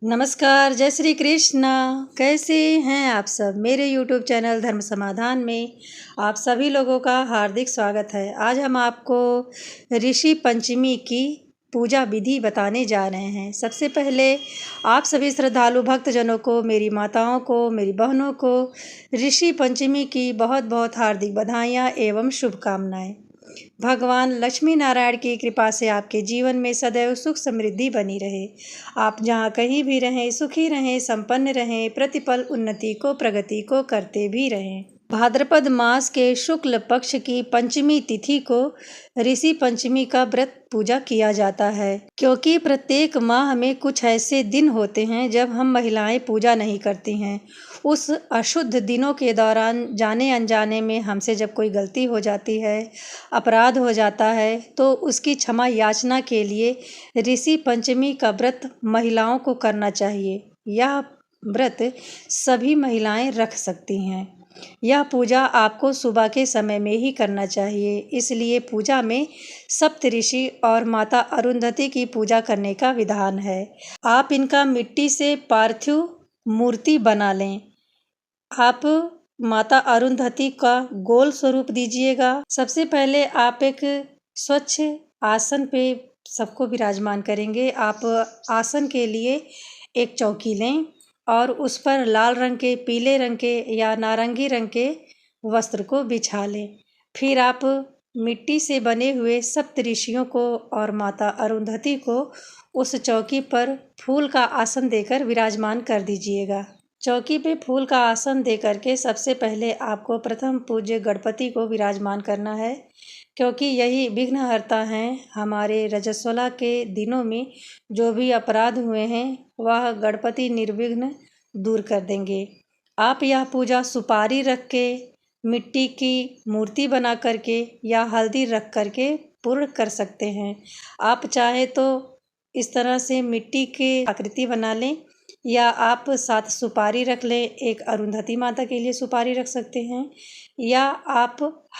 नमस्कार, जय श्री कृष्ण। कैसे हैं आप सब? मेरे YouTube चैनल धर्म समाधान में आप सभी लोगों का हार्दिक स्वागत है। आज हम आपको ऋषि पंचमी की पूजा विधि बताने जा रहे हैं। सबसे पहले आप सभी श्रद्धालु भक्तजनों को, मेरी माताओं को, मेरी बहनों को ऋषि पंचमी की बहुत बहुत हार्दिक बधाइयाँ एवं शुभकामनाएँ। भगवान लक्ष्मी नारायण की कृपा से आपके जीवन में सदैव सुख समृद्धि बनी रहे। आप जहाँ कहीं भी रहें, सुखी रहें, संपन्न रहें, प्रतिपल उन्नति को, प्रगति को करते भी रहें। भाद्रपद मास के शुक्ल पक्ष की पंचमी तिथि को ऋषि पंचमी का व्रत पूजा किया जाता है, क्योंकि प्रत्येक माह में कुछ ऐसे दिन होते हैं जब हम महिलाएं पूजा नहीं करती हैं। उस अशुद्ध दिनों के दौरान जाने अनजाने में हमसे जब कोई गलती हो जाती है, अपराध हो जाता है, तो उसकी क्षमा याचना के लिए ऋषि पंचमी का व्रत महिलाओं को करना चाहिए। यह व्रत सभी महिलाएं रख सकती हैं। यह पूजा आपको सुबह के समय में ही करना चाहिए, इसलिए पूजा में सप्तऋषि और माता अरुंधति की पूजा करने का विधान है। आप इनका मिट्टी से पार्थिव मूर्ति बना लें। आप माता अरुंधति का गोल स्वरूप दीजिएगा। सबसे पहले आप एक स्वच्छ आसन पे सबको विराजमान करेंगे। आप आसन के लिए एक चौकी लें और उस पर लाल रंग के, पीले रंग के या नारंगी रंग के वस्त्र को बिछा लें। फिर आप मिट्टी से बने हुए सप्तऋषियों को और माता अरुंधति को उस चौकी पर फूल का आसन देकर विराजमान कर दीजिएगा। चौकी पे फूल का आसन दे करके सबसे पहले आपको प्रथम पूज्य गणपति को विराजमान करना है, क्योंकि यही विघ्नहर्ता हैं। हमारे रजस्वला के दिनों में जो भी अपराध हुए हैं वह गणपति निर्विघ्न दूर कर देंगे। आप यह पूजा सुपारी रख के, मिट्टी की मूर्ति बना करके या हल्दी रख करके पूर्ण कर सकते हैं। आप चाहे तो इस तरह से मिट्टी की आकृति बना लें या आप 7 सुपारी रख लें। एक अरुंधति माता के लिए सुपारी रख सकते हैं, या आप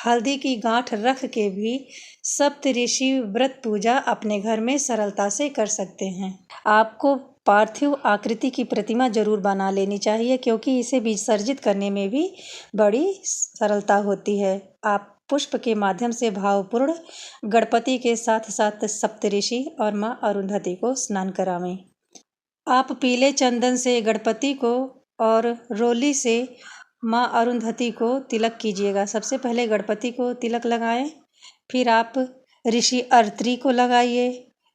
हल्दी की गांठ रख के भी सप्तऋषि व्रत पूजा अपने घर में सरलता से कर सकते हैं। आपको पार्थिव आकृति की प्रतिमा जरूर बना लेनी चाहिए, क्योंकि इसे विसर्जित करने में भी बड़ी सरलता होती है। आप पुष्प के माध्यम से भावपूर्ण गणपति के साथ साथ सप्तऋषि और माँ अरुंधति को स्नान करावें। आप पीले चंदन से गणपति को और रोली से माँ अरुंधति को तिलक कीजिएगा। सबसे पहले गणपति को तिलक लगाएं, फिर आप ऋषि अत्रि को लगाइए,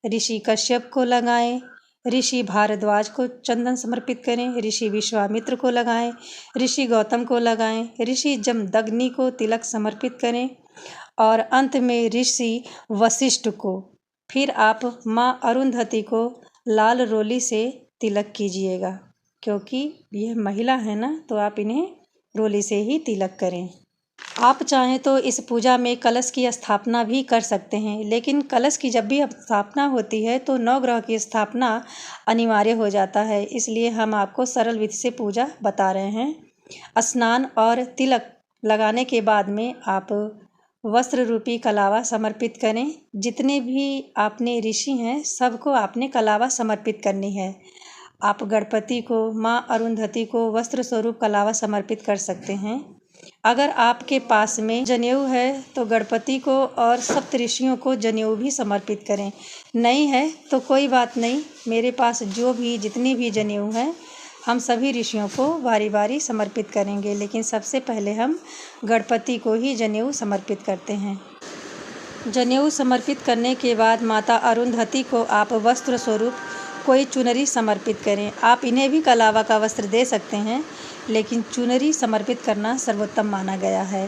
ऋषि कश्यप को लगाएं, ऋषि भारद्वाज को चंदन समर्पित करें, ऋषि विश्वामित्र को लगाएं, ऋषि गौतम को लगाएं, ऋषि जमदग्नि को तिलक समर्पित करें और अंत में ऋषि वशिष्ठ को। फिर आप माँ अरुंधति को लाल रोली से तिलक कीजिएगा, क्योंकि यह महिला है ना, तो आप इन्हें रोली से ही तिलक करें। आप चाहें तो इस पूजा में कलश की स्थापना भी कर सकते हैं, लेकिन कलश की जब भी स्थापना होती है तो नवग्रह की स्थापना अनिवार्य हो जाता है, इसलिए हम आपको सरल विधि से पूजा बता रहे हैं। स्नान और तिलक लगाने के बाद में आप वस्त्र रूपी कलावा समर्पित करें। जितने भी आपने ऋषि हैं सबको आपने कलावा समर्पित करनी है। आप गणपति को, माँ अरुंधति को वस्त्र स्वरूप कलावा समर्पित कर सकते हैं। अगर आपके पास में जनेऊ है तो गणपति को और सप्तऋषियों को जनेऊ भी समर्पित करें। नहीं है तो कोई बात नहीं, मेरे पास जितनी भी जनेऊ हैं हम सभी ऋषियों को बारी बारी समर्पित करेंगे, लेकिन सबसे पहले हम गणपति को ही जनेऊ समर्पित करते हैं। जनेऊ समर्पित करने के बाद माता अरुंधति को आप वस्त्र स्वरूप कोई चुनरी समर्पित करें। आप इन्हें भी कलावा का वस्त्र दे सकते हैं, लेकिन चुनरी समर्पित करना सर्वोत्तम माना गया है।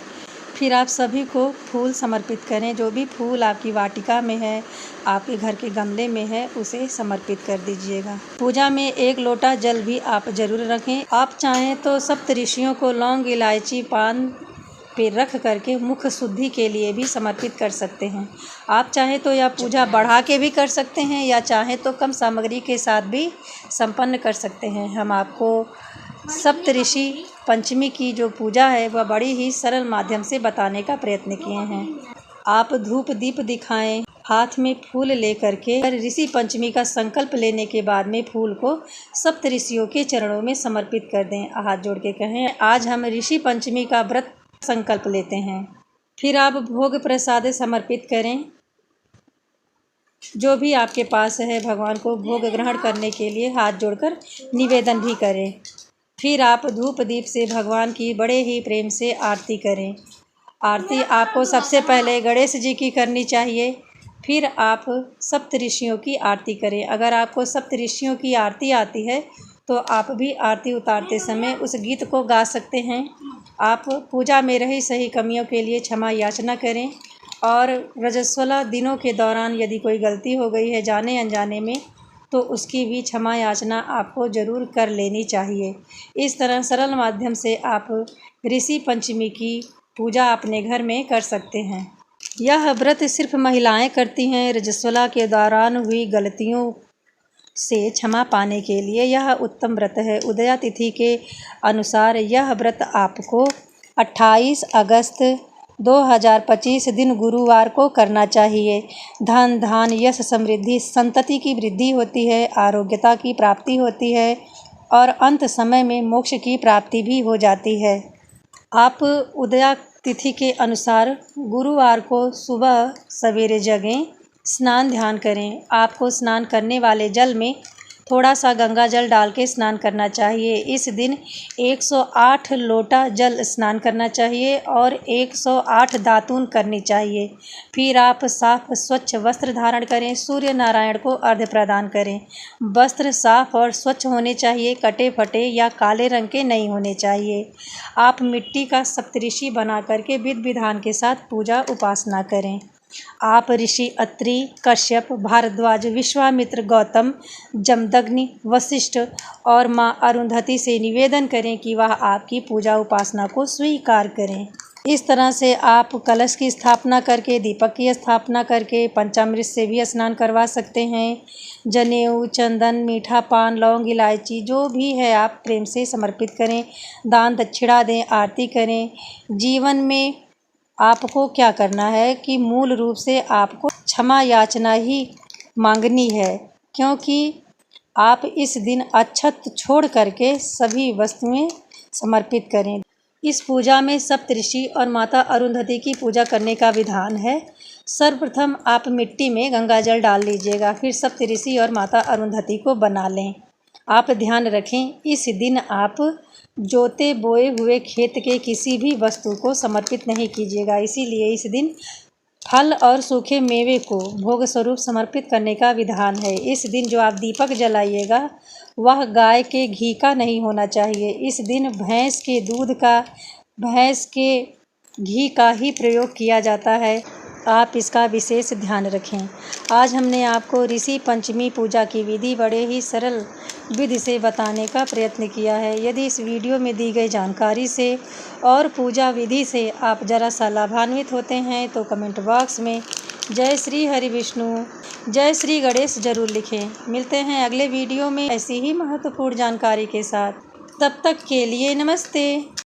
फिर आप सभी को फूल समर्पित करें। जो भी फूल आपकी वाटिका में है, आपके घर के गमले में है, उसे समर्पित कर दीजिएगा। पूजा में 1 लोटा जल भी आप जरूर रखें। आप चाहें तो सप्तऋषियों को लौंग, इलायची, पान पे रख करके मुख शुद्धि के लिए भी समर्पित कर सकते हैं। आप चाहें तो यह पूजा बढ़ा के भी कर सकते हैं, या चाहें तो कम सामग्री के साथ भी संपन्न कर सकते हैं। हम आपको सप्तऋषि पंचमी की जो पूजा है वह बड़ी ही सरल माध्यम से बताने का प्रयत्न किए हैं। आप धूप दीप दिखाएं, हाथ में फूल लेकर के ऋषि पंचमी का संकल्प लेने के बाद में फूल को सप्त ऋषियों के चरणों में समर्पित कर दें। हाथ जोड़ के कहें, आज हम ऋषि पंचमी का व्रत संकल्प लेते हैं। फिर आप भोग प्रसाद समर्पित करें। जो भी आपके पास है भगवान को भोग ग्रहण करने के लिए हाथ जोड़कर निवेदन भी करें। फिर आप धूप दीप से भगवान की बड़े ही प्रेम से आरती करें। आरती आपको सबसे पहले गणेश जी की करनी चाहिए, फिर आप सप्त ऋषियों की आरती करें। अगर आपको सप्त ऋषियों की आरती आती है तो आप भी आरती उतारते समय उस गीत को गा सकते हैं। आप पूजा में रही सही कमियों के लिए क्षमा याचना करें और रजस्वला दिनों के दौरान यदि कोई गलती हो गई है जाने अनजाने में तो उसकी भी क्षमा याचना आपको ज़रूर कर लेनी चाहिए। इस तरह सरल माध्यम से आप ऋषि पंचमी की पूजा अपने घर में कर सकते हैं। यह व्रत सिर्फ महिलाएं करती हैं। रजस्वला के दौरान हुई गलतियों से क्षमा पाने के लिए यह उत्तम व्रत है। उदया तिथि के अनुसार यह व्रत आपको 28 अगस्त 2025 दिन गुरुवार को करना चाहिए। धन धान यश समृद्धि संतति की वृद्धि होती है, आरोग्यता की प्राप्ति होती है और अंत समय में मोक्ष की प्राप्ति भी हो जाती है। आप उदया तिथि के अनुसार गुरुवार को सुबह सवेरे जगें, स्नान ध्यान करें। आपको स्नान करने वाले जल में थोड़ा सा गंगा जल डाल के स्नान करना चाहिए। इस दिन 108 लोटा जल स्नान करना चाहिए और 108 दातून करनी चाहिए। फिर आप साफ स्वच्छ वस्त्र धारण करें, सूर्य नारायण को अर्घ्य प्रदान करें। वस्त्र साफ और स्वच्छ होने चाहिए, कटे फटे या काले रंग के नहीं होने चाहिए। आप मिट्टी का सप्तऋषि बना करके विधि विधान के साथ पूजा उपासना करें। आप ऋषि अत्रि, कश्यप, भारद्वाज, विश्वामित्र, गौतम, जमदग्नि, वशिष्ठ और माँ अरुंधति से निवेदन करें कि वह आपकी पूजा उपासना को स्वीकार करें। इस तरह से आप कलश की स्थापना करके, दीपक की स्थापना करके, पंचामृत से भी स्नान करवा सकते हैं। जनेऊ, चंदन, मीठा पान, लौंग, इलायची जो भी है आप प्रेम से समर्पित करें। दान दक्षिणा दें, आरती करें। जीवन में आपको क्या करना है कि मूल रूप से आपको क्षमा याचना ही मांगनी है, क्योंकि आप इस दिन अक्षत छोड़ करके सभी वस्तुएं समर्पित करें। इस पूजा में सप्तऋषि और माता अरुंधति की पूजा करने का विधान है। सर्वप्रथम आप मिट्टी में गंगा जल डाल लीजिएगा, फिर सप्तऋषि और माता अरुंधति को बना लें। आप ध्यान रखें, इस दिन आप जोते बोए हुए खेत के किसी भी वस्तु को समर्पित नहीं कीजिएगा। इसीलिए इस दिन फल और सूखे मेवे को भोग स्वरूप समर्पित करने का विधान है। इस दिन जो आप दीपक जलाइएगा वह गाय के घी का नहीं होना चाहिए। इस दिन भैंस के दूध का, भैंस के घी का ही प्रयोग किया जाता है। आप इसका विशेष ध्यान रखें। आज हमने आपको ऋषि पंचमी पूजा की विधि बड़े ही सरल विधि से बताने का प्रयत्न किया है। यदि इस वीडियो में दी गई जानकारी से और पूजा विधि से आप जरा सा लाभान्वित होते हैं तो कमेंट बॉक्स में जय श्री हरि विष्णु, जय श्री गणेश जरूर लिखें। मिलते हैं अगले वीडियो में ऐसी ही महत्वपूर्ण जानकारी के साथ। तब तक के लिए नमस्ते।